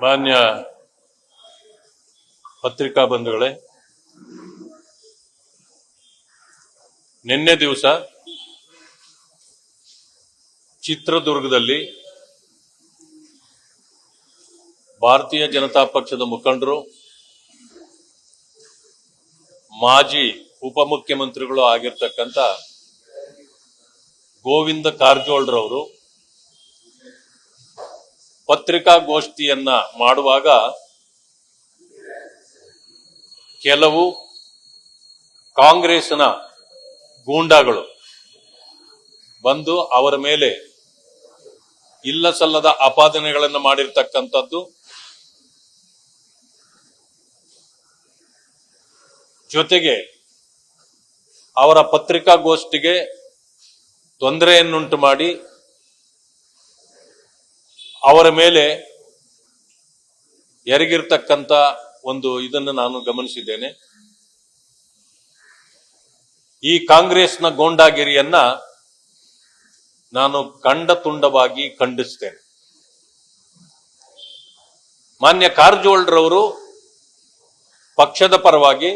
ಮಾನ್ಯ ಪತ್ರಿಕಾ ಬಂಧುಗಳೇ, ನಿನ್ನೆ ದಿವಸ ಚಿತ್ರದುರ್ಗದಲ್ಲಿ ಭಾರತೀಯ ಜನತಾ ಪಕ್ಷದ ಮುಖಂಡರು, ಮಾಜಿ ಉಪಮುಖ್ಯಮಂತ್ರಿಗಳು ಆಗಿರ್ತಕ್ಕಂಥ ಗೋವಿಂದ ಕಾರಜೋಳರವರು ಪತ್ರಿಕಾಗೋಷ್ಠಿಯನ್ನ ಮಾಡುವಾಗ ಕೆಲವು ಕಾಂಗ್ರೆಸ್ನ ಗೂಂಡಾಗಳು ಬಂದು ಅವರ ಮೇಲೆ ಇಲ್ಲ ಸಲ್ಲದ ಆಪಾದನೆಗಳನ್ನು ಮಾಡಿರ್ತಕ್ಕಂಥದ್ದು, ಜೊತೆಗೆ ಅವರ ಪತ್ರಿಕಾಗೋಷ್ಠಿಗೆ ತೊಂದರೆಯನ್ನುಂಟು ಮಾಡಿ ಅವರ ಮೇಲೆ ಎರಗಿರ್ತಕ್ಕಂಥ ಒಂದು ಇದನ್ನು ನಾನು ಗಮನಿಸಿದ್ದೇನೆ. ಈ ಕಾಂಗ್ರೆಸ್ನ ಗೂಂಡಾಗಿರಿಯನ್ನ ನಾನು ತುಂಡವಾಗಿ ಖಂಡಿಸ್ತೇನೆ. ಮಾನ್ಯ ಕಾರಜೋಳರವರು ಪಕ್ಷದ ಪರವಾಗಿ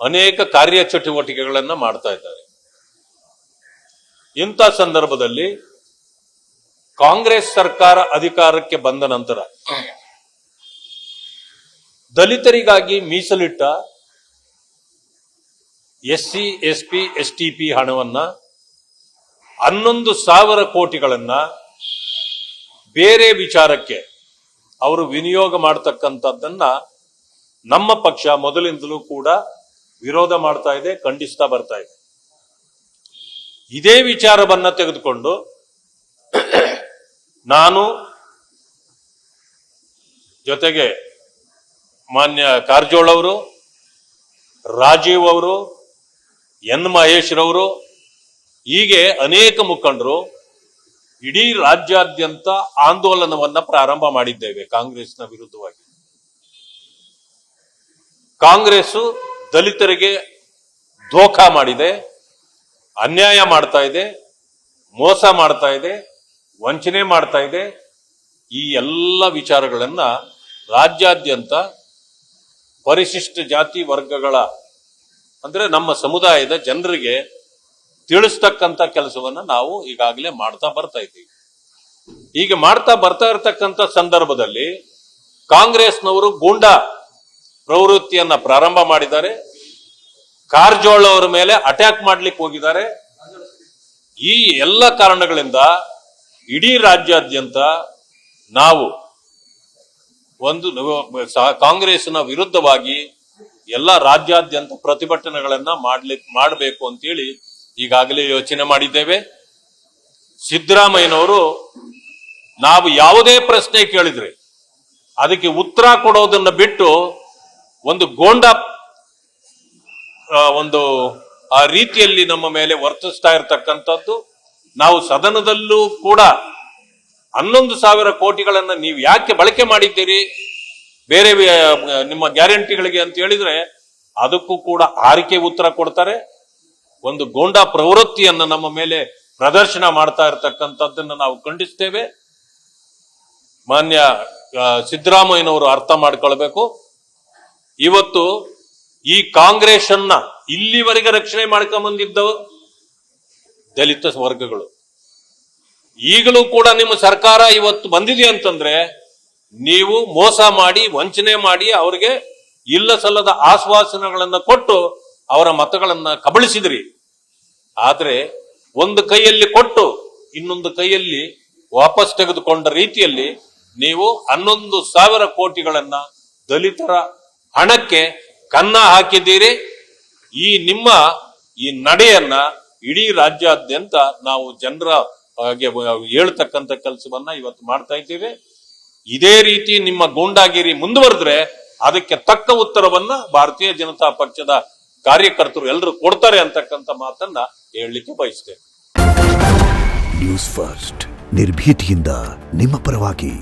ಅನೇಕ ಕಾರ್ಯಚಟುವಟಿಕೆಗಳನ್ನು ಮಾಡ್ತಾ ಇದ್ದಾರೆ. ಇಂಥ ಸಂದರ್ಭದಲ್ಲಿ ಕಾಂಗ್ರೆಸ್ ಸರ್ಕಾರ ಅಧಿಕಾರಕ್ಕೆ ಬಂದ ನಂತರ ದಲಿತರಿಗಾಗಿ ಮೀಸಲಿಟ್ಟ SC, SP, STP ಹಣವನ್ನ 11,000 ಕೋಟಿಗಳನ್ನ ಬೇರೆ ವಿಚಾರಕ್ಕೆ ಅವರು ವಿನಿಯೋಗ ಮಾಡತಕ್ಕಂಥದ್ದನ್ನ ನಮ್ಮ ಪಕ್ಷ ಮೊದಲಿಂದಲೂ ಕೂಡ ವಿರೋಧ ಮಾಡ್ತಾ ಇದೆ, ಖಂಡಿಸ್ತಾ ಬರ್ತಾ ಇದೆ. ಇದೇ ವಿಚಾರವನ್ನ ತೆಗೆದುಕೊಂಡು ನಾನು ಜೊತೆಗೆ ಮಾನ್ಯ ಕಾರಜೋಳ ಅವರು, ರಾಜೀವ್ ಅವರು, ಎನ್ ಮಹೇಶ್ ರವರು, ಹೀಗೆ ಅನೇಕ ಮುಖಂಡರು ಇಡೀ ರಾಜ್ಯಾದ್ಯಂತ ಆಂದೋಲನವನ್ನ ಪ್ರಾರಂಭ ಮಾಡಿದ್ದೇವೆ ಕಾಂಗ್ರೆಸ್ನ ವಿರುದ್ಧವಾಗಿ. ಕಾಂಗ್ರೆಸ್ ದಲಿತರಿಗೆ ಧೋಖಾ ಮಾಡಿದೆ, ಅನ್ಯಾಯ ಮಾಡ್ತಾ ಇದೆ, ಮೋಸ ಮಾಡ್ತಾ ಇದೆ, ವಂಚನೆ ಮಾಡ್ತಾ ಇದೆ. ಈ ಎಲ್ಲ ವಿಚಾರಗಳನ್ನ ರಾಜ್ಯಾದ್ಯಂತ ಪರಿಶಿಷ್ಟ ಜಾತಿ ವರ್ಗಗಳ ಅಂದ್ರೆ ನಮ್ಮ ಸಮುದಾಯದ ಜನರಿಗೆ ತಿಳಿಸ್ತಕ್ಕಂಥ ಕೆಲಸವನ್ನ ನಾವು ಈಗಾಗಲೇ ಮಾಡ್ತಾ ಬರ್ತಾ ಇದ್ದೀವಿ. ಹೀಗೆ ಮಾಡ್ತಾ ಬರ್ತಾ ಇರತಕ್ಕಂಥ ಸಂದರ್ಭದಲ್ಲಿ ಕಾಂಗ್ರೆಸ್ನವರು ಗೂಂಡಾ ಪ್ರವೃತ್ತಿಯನ್ನ ಪ್ರಾರಂಭ ಮಾಡಿದ್ದಾರೆ. ಕಾರಜೋಳ ಅವರ ಮೇಲೆ ಅಟ್ಯಾಕ್ ಮಾಡ್ಲಿಕ್ಕೆ ಹೋಗಿದ್ದಾರೆ. ಈ ಎಲ್ಲ ಕಾರಣಗಳಿಂದ ಇಡೀ ರಾಜ್ಯಾದ್ಯಂತ ನಾವು ಒಂದು ಕಾಂಗ್ರೆಸ್ನ ವಿರುದ್ಧವಾಗಿ ಎಲ್ಲ ರಾಜ್ಯಾದ್ಯಂತ ಪ್ರತಿಭಟನೆಗಳನ್ನ ಮಾಡಬೇಕು ಅಂತೇಳಿ ಈಗಾಗಲೇ ಯೋಚನೆ ಮಾಡಿದ್ದೇವೆ. ಸಿದ್ದರಾಮಯ್ಯನವರು ನಾವು ಯಾವುದೇ ಪ್ರಶ್ನೆ ಕೇಳಿದ್ರೆ ಅದಕ್ಕೆ ಉತ್ತರ ಕೊಡೋದನ್ನ ಬಿಟ್ಟು ಒಂದು ಗೋಂಡಾ ಒಂದು ಆ ರೀತಿಯಲ್ಲಿ ನಮ್ಮ ಮೇಲೆ ವರ್ತಿಸ್ತಾ ಇರತಕ್ಕಂಥದ್ದು. ನಾವು ಸದನದಲ್ಲೂ ಕೂಡ 11,000 ಕೋಟಿಗಳನ್ನ ನೀವು ಯಾಕೆ ಬಳಕೆ ಮಾಡಿದ್ದೀರಿ ಬೇರೆ ನಿಮ್ಮ ಗ್ಯಾರಂಟಿಗಳಿಗೆ ಅಂತ ಹೇಳಿದ್ರೆ ಅದಕ್ಕೂ ಕೂಡ ಆರಿಕೆ ಉತ್ತರ ಕೊಡ್ತಾರೆ. ಒಂದು ಗೋಂಡಾ ಪ್ರವೃತ್ತಿಯನ್ನ ನಮ್ಮ ಮೇಲೆ ಪ್ರದರ್ಶನ ಮಾಡ್ತಾ ಇರತಕ್ಕಂಥದ್ದನ್ನು ನಾವು ಖಂಡಿಸ್ತೇವೆ. ಮಾನ್ಯ ಸಿದ್ದರಾಮಯ್ಯನವರು ಅರ್ಥ ಮಾಡ್ಕೊಳ್ಬೇಕು. ಇವತ್ತು ಈ ಕಾಂಗ್ರೆಸ್ ಅನ್ನ ಇಲ್ಲಿವರೆಗೆ ರಕ್ಷಣೆ ಮಾಡ್ಕೊಂಡ್ಬಂದಿದ್ದವು ದಲಿತ ವರ್ಗಗಳು. ಈಗಲೂ ಕೂಡ ನಿಮ್ಮ ಸರ್ಕಾರ ಇವತ್ತು ಬಂದಿದೆ ಅಂತಂದ್ರೆ ನೀವು ಮೋಸ ಮಾಡಿ, ವಂಚನೆ ಮಾಡಿ, ಅವರಿಗೆ ಇಲ್ಲ ಸಲ್ಲದ ಆಶ್ವಾಸನೆಗಳನ್ನ ಕೊಟ್ಟು ಅವರ ಮತಗಳನ್ನ ಕಬಳಿಸಿದ್ರಿ. ಆದ್ರೆ ಒಂದು ಕೈಯಲ್ಲಿ ಕೊಟ್ಟು ಇನ್ನೊಂದು ಕೈಯಲ್ಲಿ ವಾಪಸ್ ತೆಗೆದುಕೊಂಡ ರೀತಿಯಲ್ಲಿ ನೀವು 11,000 ಕೋಟಿಗಳನ್ನ ದಲಿತರ ಹಣಕ್ಕೆ ಕನ್ನ ಹಾಕಿದ್ದೀರಿ. ಈ ನಿಮ್ಮ ಈ ನಡೆಯನ್ನ ಇಡೀ ರಾಜ್ಯಾದ್ಯಂತ ನಾವು ಜನರ ಹೇಳ್ತಕ್ಕಂಥ ಕೆಲಸವನ್ನ ಇವತ್ತು ಮಾಡ್ತಾ ಇದ್ದೇವೆ. ಇದೇ ರೀತಿ ನಿಮ್ಮ ಗೂಂಡಾಗಿರಿ ಮುಂದುವರೆದ್ರೆ ಅದಕ್ಕೆ ತಕ್ಕ ಉತ್ತರವನ್ನ ಭಾರತೀಯ ಜನತಾ ಪಕ್ಷದ ಕಾರ್ಯಕರ್ತರು ಎಲ್ಲರೂ ಕೊಡ್ತಾರೆ ಅಂತಕ್ಕಂಥ ಮಾತನ್ನ ಹೇಳಲಿಕ್ಕೆ ಬಯಸ್ತೇನೆ. ನ್ಯೂಸ್ ಫಸ್ಟ್, ನಿರ್ಭೀತಿಯಿಂದ ನಿಮ್ಮ ಪರವಾಗಿ.